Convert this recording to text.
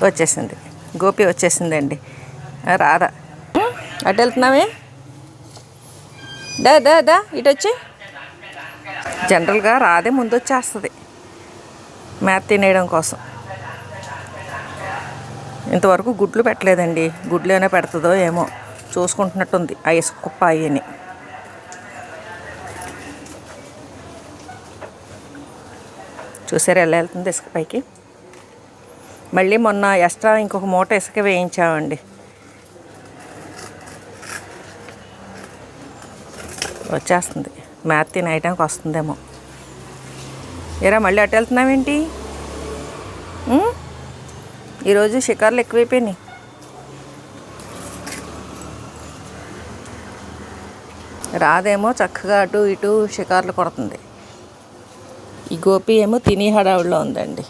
వచ్చేసింది, గోపి వచ్చేసిందండి. రాదా, అటు వెళ్తున్నామే, దా దా దా ఇటు వచ్చి. జనరల్గా రాదే ముందు వచ్చేస్తుంది మేత తినేయడం కోసం. ఇంతవరకు గుడ్లు పెట్టలేదండి, గుడ్లు ఏమైనా పెడుతుందో ఏమో చూసుకుంటున్నట్టుంది ఆ ఇసుక కుప్ప అయ్యని. చూసారు ఎలా వెళ్తుంది ఇసుక పైకి. మళ్ళీ మొన్న ఎక్స్ట్రా ఇంకొక మూట ఇసుక వేయించామండి. వచ్చేస్తుంది, మేత తినేయడానికి వస్తుందేమో. ఏరా మళ్ళీ అటు వెళ్తున్నావేంటి? ఈరోజు షికార్లు ఎక్కువైపోయినాయి. రాదేమో చక్కగా అటు ఇటు షికార్లు కొడుతుంది. ఈ గోపి ఏమో తిని హడావుడిలో ఉందండి.